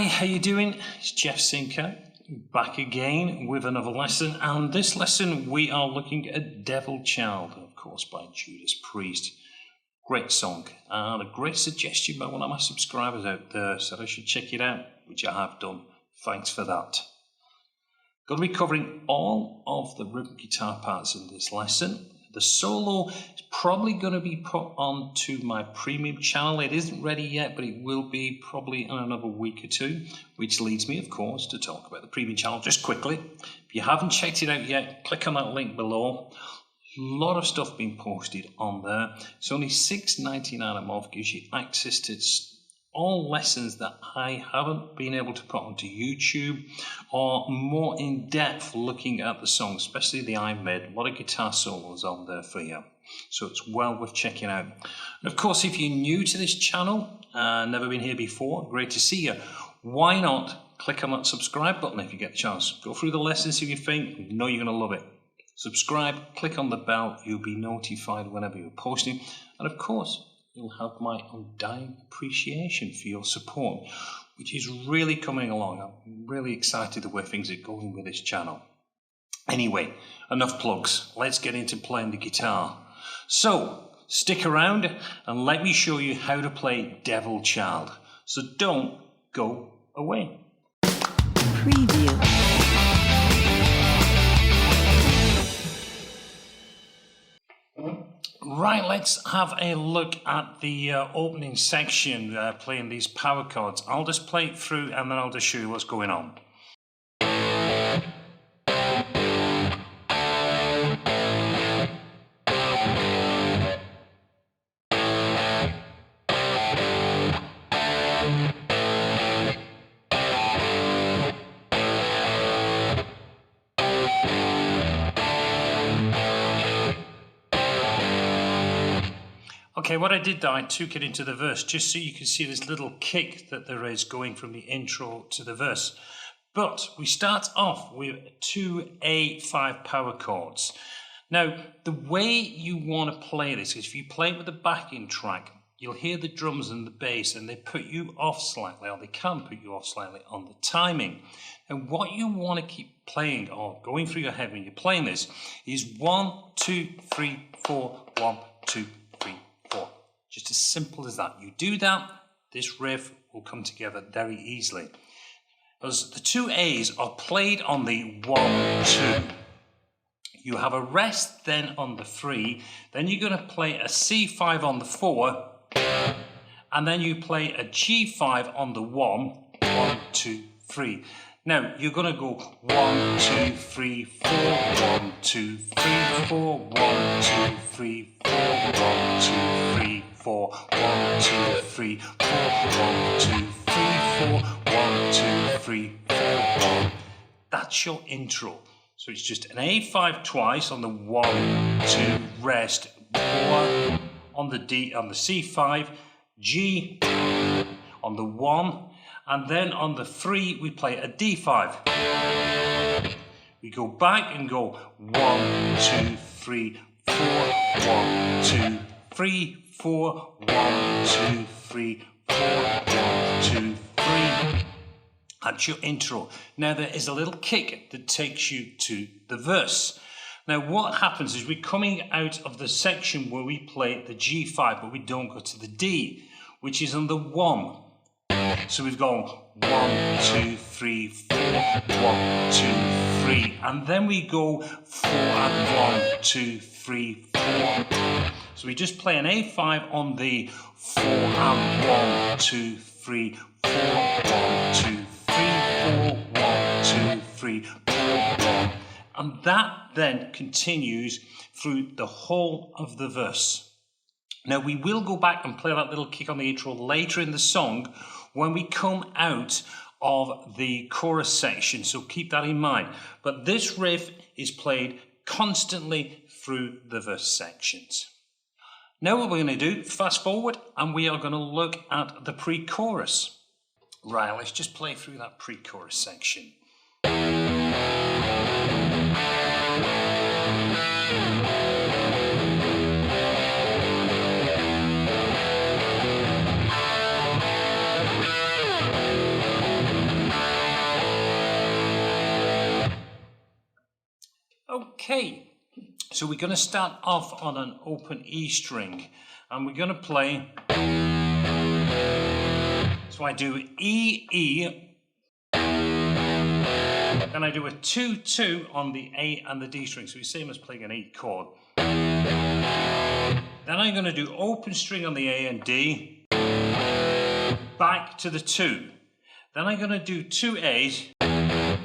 Hi, how you doing? It's Jeff Sinker, back again with another lesson, and this lesson we are looking at Devil Child, of course, by Judas Priest. Great song, and a great suggestion by one of my subscribers out there, said I should check it out, which I have done. Thanks for that. Going to be covering all of the rhythm guitar parts in this lesson. The solo is probably going to be put onto my premium channel. It isn't ready yet, but it will be probably in another week or two, which leads me, of course, to talk about the premium channel just quickly. If you haven't checked it out yet, click on that link below. A lot of stuff being posted on there. It's only $6.99 a month, gives you access to all lessons that I haven't been able to put onto YouTube, or more in depth looking at the songs, especially the I made. A lot of guitar solos on there for you, so it's well worth checking out. And of course, if you're new to this channel, never been here before, great to see you. Why not click on that subscribe button if you get the chance? Go through the lessons if you think, you know you're going to love it. Subscribe, click on the bell, you'll be notified whenever you're posting, and of course you'll have my undying appreciation for your support, which is really coming along. I'm really excited the way things are going with this channel. Anyway, enough plugs. Let's get into playing the guitar. So, stick around and let me show you how to play Devil Child. So don't go away. Preview. Right, let's have a look at the opening section, playing these power chords. I'll just play it through and then I'll just show you what's going on. Okay, what I did there, I took it into the verse just so you can see this little kick that there is going from the intro to the verse. But we start off with 2 A5 power chords. Now, the way you want to play this is if you play it with the backing track, you'll hear the drums and the bass and they put you off slightly, or they can put you off slightly on the timing. And what you want to keep playing or going through your head when you're playing this is 1, 2, 3, 4, 1, 2, 3, 4. Just as simple as that. You do that, this riff will come together very easily. As the 2 A's are played on the 1, 2. You have a rest then on the 3, then you're going to play a C5 on the 4, and then you play a G5 on the 1, 1, 2, 3. Now, you're going to go 1, 2, 3, 4, 1, 2, 3, 4, 1, 2, 3, 4, 1, 2, 3, 4, 1, 2, 3, 4, 1, 2, 3, 4, 1, 2, 3, 4, 1. That's your intro. So it's just an A5 twice on the 1, 2, rest, 4 on the D, on the C5, G on the 1, and then on the 3 we play a D5. We go back and go 1, 2, 3, 4, 1, 2, 3, 4, 1, 2, 3, 4, 1, 2, 3. That's your intro. Now there is a little kick that takes you to the verse. Now what happens is we're coming out of the section where we play the G5, but we don't go to the D, which is on the 1. So we've gone 1, 2, 3, 4, 1, 2, 3, and then we go 4 and 1, 2, 3, 4. So we just play an A5 on the 4 and 1, 2, 3, 4, 1, 2, 3, 4, 1, 2, 3, 4, 1. And that then continues through the whole of the verse. Now we will go back and play that little kick on the intro later in the song when we come out of the chorus section, so keep that in mind. But this riff is played constantly through the verse sections. Now what we're going to do, fast forward, and we are going to look at the pre-chorus. Right, let's just play through that pre-chorus section. Okay, so we're going to start off on an open E string, and we're going to play. So I do E, E, then I do a 2-2 on the A and the D string, so it's the same as playing an E chord. Then I'm going to do open string on the A and D, back to the 2. Then I'm going to do 2 A's, and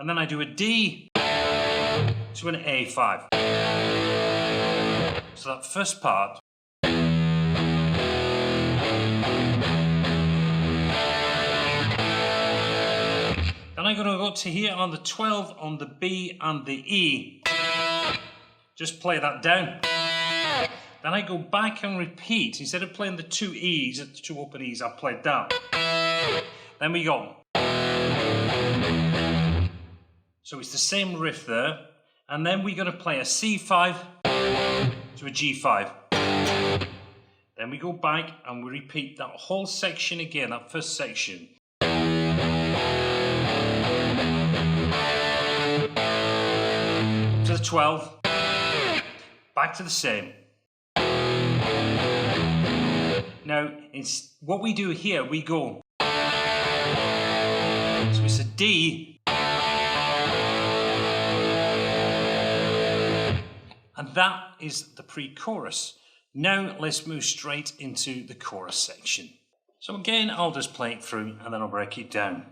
then I do a D to an A5. So that first part. Then I'm going to go to here on the 12 on the B and the E. Just play that down. Then I go back and repeat. Instead of playing the 2 E's, the 2 open E's, I played that. Then we go. So it's the same riff there. And then we're going to play a C5 to a G5. Then we go back and we repeat that whole section again, that first section. To the 12. Back to the same. Now, what we do here, we go. So it's a D. And that is the pre-chorus. Now let's move straight into the chorus section. So again, I'll just play it through and then I'll break it down.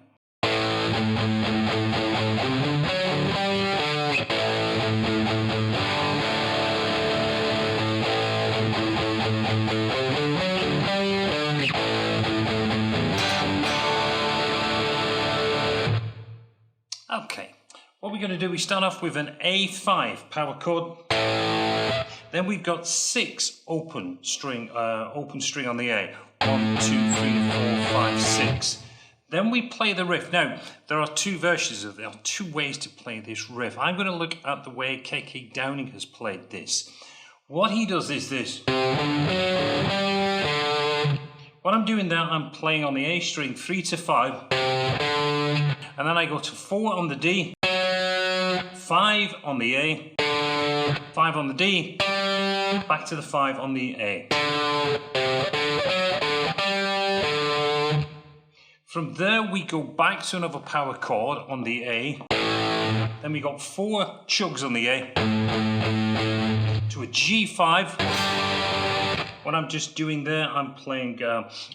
Okay, what we're going to do, we start off with an A5 power chord. Then we've got 6 open string on the A. 1, 2, 3, 4, 5, 6. Then we play the riff. Now, there are 2 versions of it. There are 2 ways to play this riff. I'm going to look at the way K.K. Downing has played this. What he does is this. What I'm doing there, I'm playing on the A string 3 to 5. And then I go to 4 on the D, 5 on the A, 5 on the D, back to the 5 on the A. From there we go back to another power chord on the A. Then we got 4 chugs on the A to a G5. What I'm just doing there, I'm playing,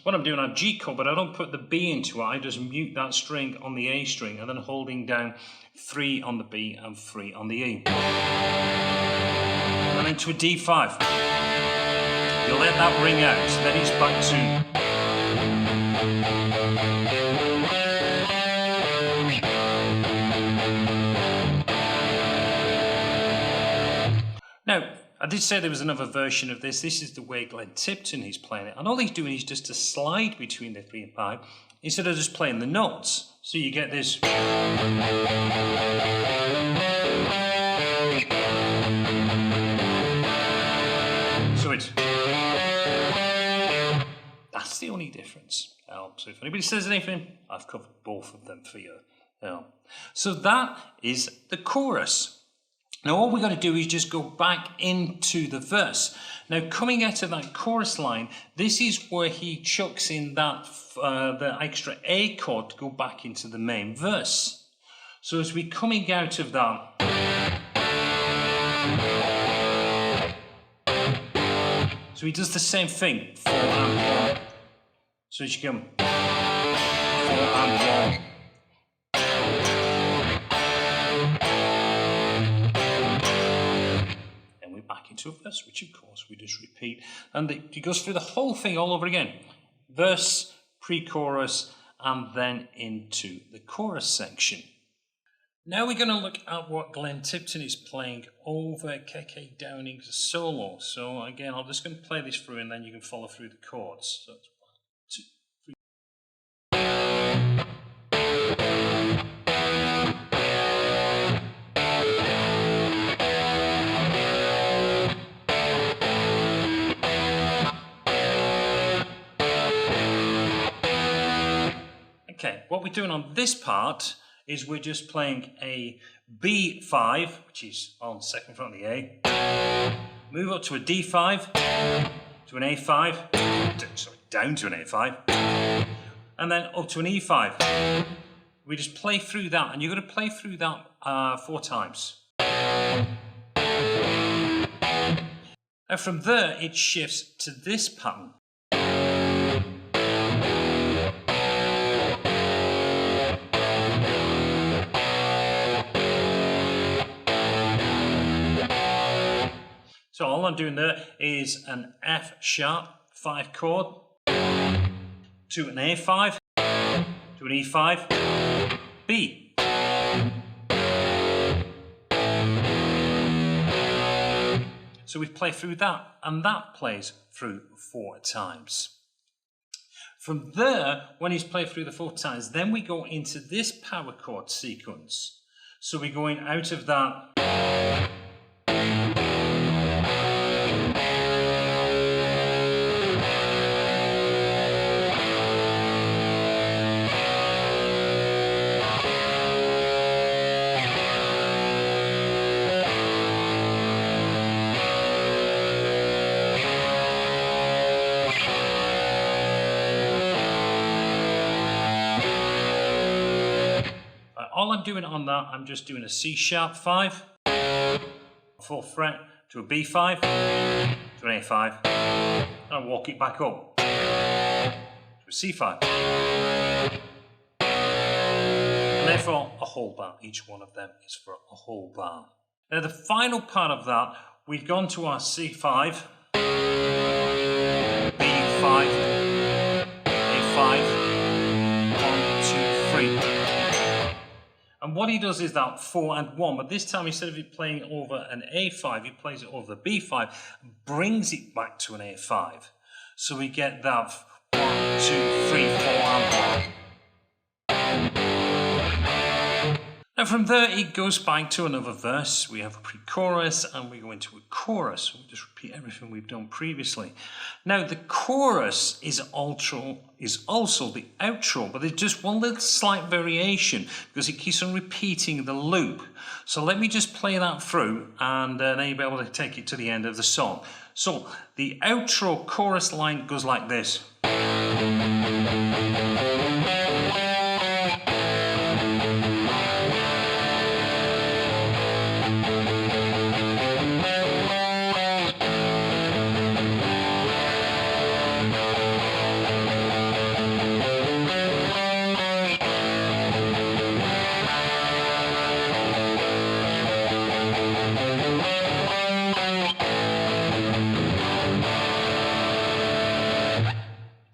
what I'm doing on G chord, but I don't put the B into it. I just mute that string on the A string and then holding down 3 on the B and 3 on the E. And then to a D5. You let that ring out, then it's back to. Now, I did say there was another version of this. This is the way Glen Tipton is playing it. And all he's doing is just a slide between the 3 and 5 instead of just playing the notes. So you get this. So it's. That's the only difference. So if anybody says anything, I've covered both of them for you. So that is the chorus. Now all we're going to do is just go back into the verse. Now coming out of that chorus line, this is where he chucks in that the extra A chord to go back into the main verse. So as we're coming out of that, so he does the same thing, 4 and 1. So as you come, 4 and 1. Back into a verse, which of course we just repeat, and it goes through the whole thing all over again. Verse, pre-chorus, and then into the chorus section. Now we're going to look at what Glen Tipton is playing over K.K. Downing's solo. So again, I'm just going to play this through and then you can follow through the chords. So it's 1, 2, 3. Okay, what we're doing on this part is we're just playing a B5, which is on second front of the A, move up to a D5, to an A5, sorry, down to an A5, and then up to an E5. We just play through that, and you're going to play through that 4 times. And from there, it shifts to this pattern. So all I'm doing there is an F sharp 5 chord, to an A5, to an E5, B. So we play through that, and that plays through 4 times. From there, when he's played through the 4 times, then we go into this power chord sequence. So we're going out of that. All I'm doing on that, I'm just doing a C sharp 5, 4th fret, to a B5, to an A5, and I walk it back up to a C5. And therefore a whole bar. Each one of them is for a whole bar. Now the final part of that, we've gone to our C5, B5, A5, 1, 2, 3. And what he does is that 4 and 1, but this time instead of it playing over an A5, he plays it over the B5, brings it back to an A5. So we get that 1, 2, 3, 4 and 1. Now from there it goes back to another verse. We have a pre-chorus and we go into a chorus. We'll just repeat everything we've done previously. Now the chorus is also the outro, but there's just one little slight variation because it keeps on repeating the loop. So let me just play that through, and then you'll be able to take it to the end of the song. So the outro chorus line goes like this.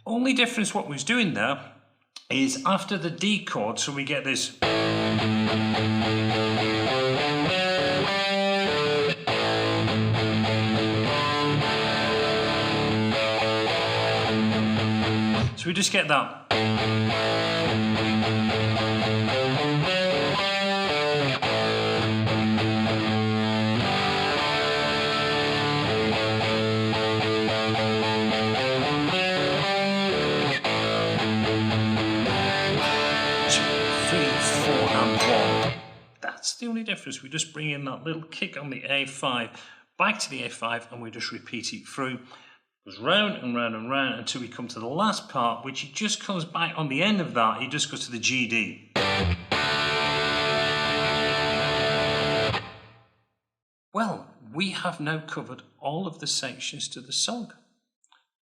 Only difference what we was doing there is after the D chord, so we get this. So we just get that. That's the only difference. We just bring in that little kick on the A5, back to the A5, and we just repeat it through. It goes round and round and round until we come to the last part, which it just comes back on the end of that, it just goes to the GD. Well, we have now covered all of the sections to the song.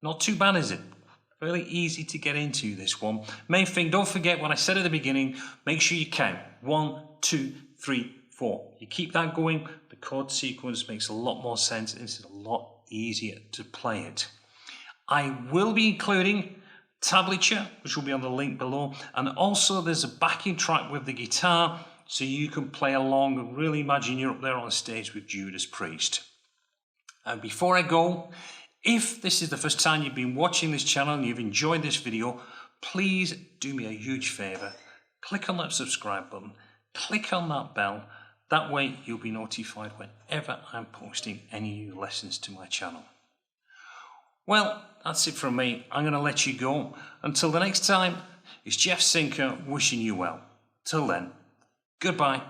Not too bad, is it? Fairly easy to get into this one. Main thing, don't forget what I said at the beginning, make sure you count. 1, 2, 3, 4. You keep that going, the chord sequence makes a lot more sense and it's a lot easier to play it. I will be including tablature, which will be on the link below, and also there's a backing track with the guitar so you can play along and really imagine you're up there on stage with Judas Priest. And before I go, if this is the first time you've been watching this channel and you've enjoyed this video, please do me a huge favour. Click on that subscribe button, click on that bell, that way you'll be notified whenever I'm posting any new lessons to my channel. Well, that's it from me. I'm going to let you go. Until the next time, it's Jeff Sinker wishing you well. Till then, Goodbye.